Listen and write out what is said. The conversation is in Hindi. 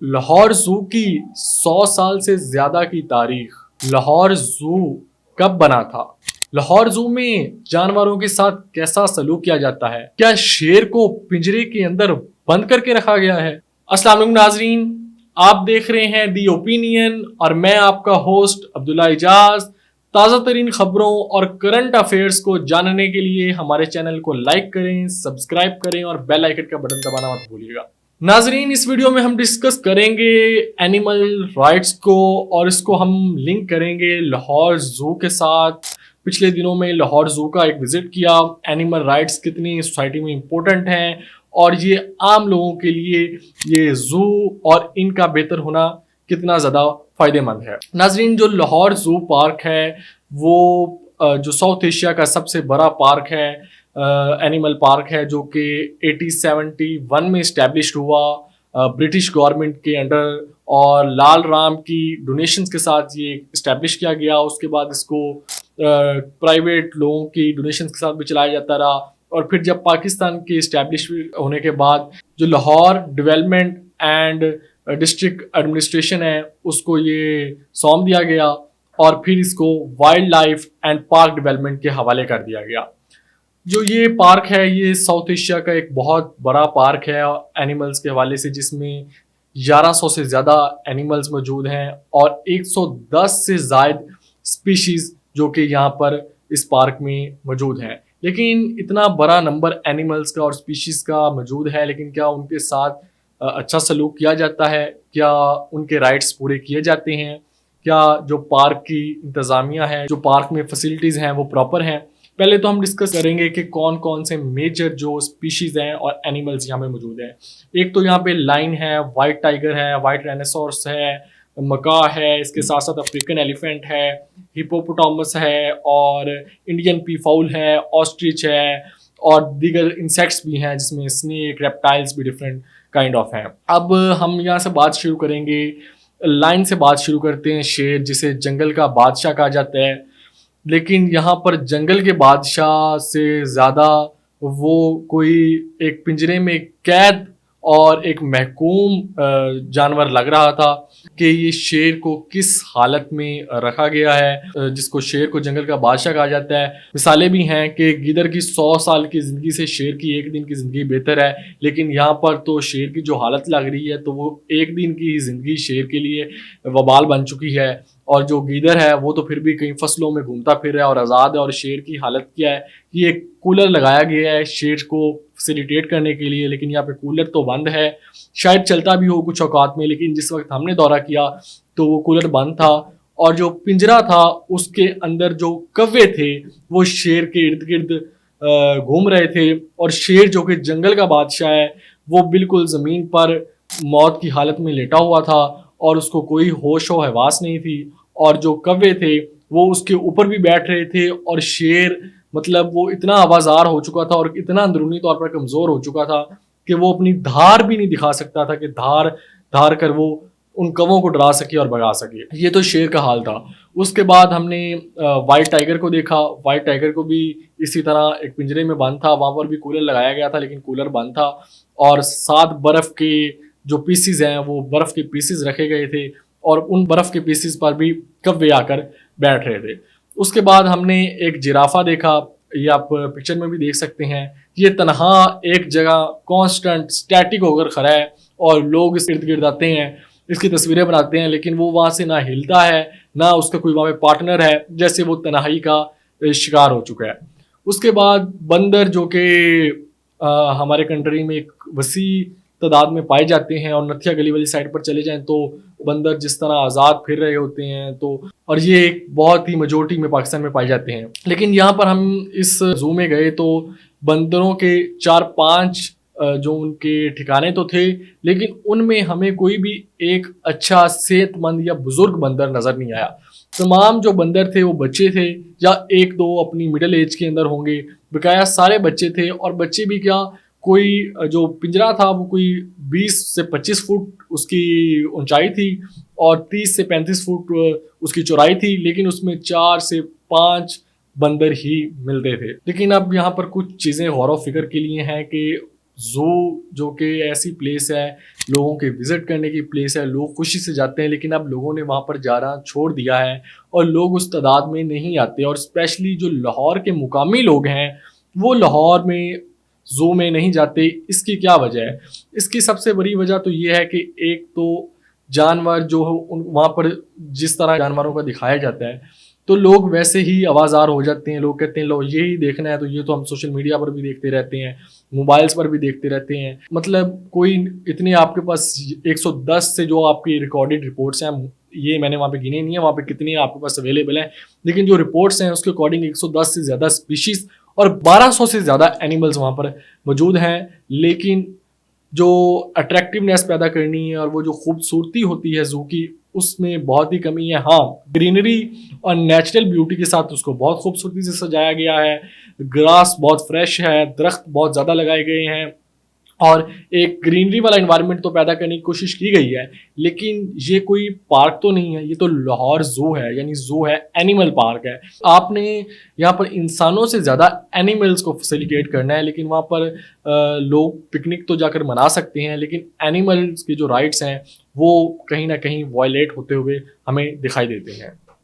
लाहौर ज़ू की 100 साल से ज़्यादा की तारीख। लाहौर ज़ू कब बना था? लाहौर ज़ू में जानवरों के साथ कैसा सलूक किया जाता है? क्या शेर को पिंजरे के अंदर बंद करके रखा गया है? अस्सलाम वालेकुम नाजरीन, आप देख रहे हैं दी ओपिनियन और मैं आपका होस्ट अब्दुल्ला इजाज। ताज़ा तरीन खबरों और करंट अफेयर्स को जानने के लिए हमारे चैनल को लाइक करें, सब्सक्राइब करें और बेल आइकन का बटन दबाना मत भूलिएगा। नाजरीन, इस वीडियो में हम डिस्कस करेंगे एनिमल राइट्स को और इसको हम लिंक करेंगे लाहौर ज़ू के साथ। पिछले दिनों में लाहौर ज़ू का एक विजिट किया, एनिमल राइट्स कितनी सोसाइटी में इम्पोर्टेंट हैं और ये आम लोगों के लिए ये ज़ू और इनका बेहतर होना कितना ज़्यादा फ़ायदेमंद है। नाजरीन, जो लाहौर ज़ू पार्क है वो जो साउथ एशिया का सबसे बड़ा पार्क है, एनिमल पार्क है, जो कि 1871 में इस्टेब्लिश हुआ ब्रिटिश गवर्नमेंट के अंडर और लाल राम की डोनेशंस के साथ ये इस्टेब्लिश किया गया। उसके बाद इसको प्राइवेट लोगों की डोनेशंस के साथ भी चलाया जाता रहा और फिर जब पाकिस्तान के इस्टेब्लिश होने के बाद जो Lahore development and district administration है उसको ये सौंप दिया गया और फिर इसको wild life and park development के हवाले कर दिया गया। जो ये पार्क है ये साउथ एशिया का एक बहुत बड़ा पार्क है एनिमल्स के हवाले से, जिसमें 1100 से ज़्यादा एनिमल्स मौजूद हैं और 110 से ज़ायद स्पीशीज़ जो कि यहाँ पर इस पार्क में मौजूद हैं। लेकिन इतना बड़ा नंबर एनिमल्स का और स्पीशीज़ का मौजूद है, लेकिन क्या उनके साथ अच्छा सलूक किया जाता है? क्या उनके राइट्स पूरे किए जाते हैं? क्या जो पार्क की इंतज़ामिया है, जो पार्क में फैसिलिटीज़ हैं वो प्रॉपर हैं? पहले तो हम डिस्कस करेंगे कि कौन कौन से मेजर जो स्पीशीज़ हैं और एनिमल्स यहाँ पे मौजूद हैं। एक तो यहाँ पे लाइन है, वाइट टाइगर है, वाइट राइनोसोरस है, मका है, इसके साथ साथ अफ्रीकन एलिफेंट है, हिप्पोपोटामस है और इंडियन पीफाउल है, ऑस्ट्रिच है और दीगर इंसेक्ट्स भी हैं जिसमें स्नेक, रेप्टाइल्स भी डिफरेंट काइंड ऑफ हैं। अब हम यहाँ से बात शुरू करेंगे, लाइन से बात शुरू करते हैं। शेर, जिसे जंगल का बादशाह कहा जाता है, लेकिन यहाँ पर जंगल के बादशाह से ज़्यादा वो कोई एक पिंजरे में कैद और एक महकूम जानवर लग रहा था कि ये शेर को किस हालत में रखा गया है, जिसको शेर को जंगल का बादशाह कहा जाता है। मिसालें भी हैं कि गिदर की 100 साल की ज़िंदगी से शेर की एक दिन की ज़िंदगी बेहतर है, लेकिन यहाँ पर तो शेर की जो हालत लग रही है तो वो एक दिन की ज़िंदगी शेर के लिए वबाल बन चुकी है। और जो गीदड़ है वो तो फिर भी कई फसलों में घूमता फिर रहा है और आज़ाद है। और शेर की हालत क्या है कि एक कूलर लगाया गया है शेर को फैसिलिटेट करने के लिए, लेकिन यहाँ पे कूलर तो बंद है। शायद चलता भी हो कुछ औकात में, लेकिन जिस वक्त हमने दौरा किया तो वो कूलर बंद था और जो पिंजरा था उसके अंदर जो कौवे थे वो शेर के इर्द गिर्द घूम रहे थे। और शेर जो कि जंगल का बादशाह है वो बिल्कुल ज़मीन पर मौत की हालत में लेटा हुआ था और उसको कोई होश व हवास नहीं थी। और जो कौवे थे वो उसके ऊपर भी बैठ रहे थे और शेर मतलब वो इतना आवाज़ार हो चुका था और इतना अंदरूनी तौर पर कमज़ोर हो चुका था कि वो अपनी धार भी नहीं दिखा सकता था कि धार धार कर वो उन कौवों को डरा सके और भगा सके। ये तो शेर का हाल था। उसके बाद हमने वाइट टाइगर को देखा। वाइट टाइगर को भी इसी तरह एक पिंजरे में बंद था, वहाँ पर भी कूलर लगाया गया था लेकिन कूलर बंद था और 7 बर्फ़ के जो पीसीज हैं वो बर्फ़ के पीसीज रखे गए थे और उन बर्फ़ के पीसीज पर भी कौवे आकर बैठ रहे थे। उसके बाद हमने एक जिराफा देखा, ये आप पिक्चर में भी देख सकते हैं। ये तनहा एक जगह कांस्टेंट स्टैटिक होकर खड़ा है और लोग इस इर्द गिर्द आते हैं, इसकी तस्वीरें बनाते हैं, लेकिन वो वहाँ से ना हिलता है ना उसका कोई वहाँ पे पार्टनर है, जैसे वो तन्हाई का शिकार हो चुका है। उसके बाद बंदर, जो कि हमारे कंट्री में एक वसी तादाद में पाए जाते हैं और नथिया गली वाली साइड पर चले जाएं तो बंदर जिस तरह आज़ाद फिर रहे होते हैं, तो और ये एक बहुत ही मेजोरिटी में पाकिस्तान में पाए जाते हैं। लेकिन यहाँ पर हम इस जू में गए तो बंदरों के 4-5 जो उनके ठिकाने तो थे, लेकिन उनमें हमें कोई भी एक अच्छा सेहतमंद या बुजुर्ग बंदर नज़र नहीं आया। तमाम जो बंदर थे वो बच्चे थे या 1-2 अपनी मिडिल एज के अंदर होंगे, बकाया सारे बच्चे थे। और बच्चे भी क्या, कोई जो पिंजरा था वो कोई 20 से 25 फुट उसकी ऊंचाई थी और 30 से 35 फुट उसकी चौड़ाई थी, लेकिन उसमें 4 से 5 बंदर ही मिलते थे। लेकिन अब यहाँ पर कुछ चीज़ें गौर व फिक्र के लिए हैं कि जू जो कि ऐसी प्लेस है, लोगों के विजिट करने की प्लेस है, लोग खुशी से जाते हैं, लेकिन अब लोगों ने वहाँ पर जाना छोड़ दिया है और लोग उस तादाद में नहीं आते। और स्पेशली जो लाहौर के मुकामी लोग हैं वो लाहौर में जू में नहीं जाते। इसकी क्या वजह है? इसकी सबसे बड़ी वजह तो ये है कि एक तो जानवर जो वहाँ पर जिस तरह जानवरों का दिखाया जाता है, तो लोग वैसे ही आवाज़ार हो जाते हैं। लोग कहते हैं लो यही देखना है, तो ये तो हम सोशल मीडिया पर भी देखते रहते हैं, मोबाइल्स पर भी देखते रहते हैं। मतलब कोई इतनी आपके पास 110 से जो आपकी रिकॉर्डेड रिपोर्ट्स हैं, ये मैंने वहाँ पे गिने नहीं है वहाँ पे कितनी आपके पास अवेलेबल हैं, लेकिन जो रिपोर्ट्स हैं उसके अकॉर्डिंग 110 से ज़्यादा स्पीशीज़ और 1200 से ज़्यादा एनिमल्स वहाँ पर मौजूद हैं। लेकिन जो अट्रैक्टिवनेस पैदा करनी है और वो जो खूबसूरती होती है ज़ू की, उसमें बहुत ही कमी है। हाँ, ग्रीनरी और नेचुरल ब्यूटी के साथ उसको बहुत खूबसूरती से सजाया गया है। ग्रास बहुत फ्रेश है, दरख्त बहुत ज़्यादा लगाए गए हैं और एक ग्रीनरी वाला इन्वायरमेंट तो पैदा करने की कोशिश की गई है। लेकिन ये कोई पार्क तो नहीं है, ये तो लाहौर ज़ू है, यानी ज़ू है, एनिमल पार्क है। आपने यहाँ पर इंसानों से ज़्यादा एनिमल्स को फैसिलिटेट करना है, लेकिन वहाँ पर लोग पिकनिक तो जाकर मना सकते हैं, लेकिन एनिमल्स के जो राइट्स हैं वो कहीं ना कहीं वायलेट होते हुए हमें दिखाई देते हैं।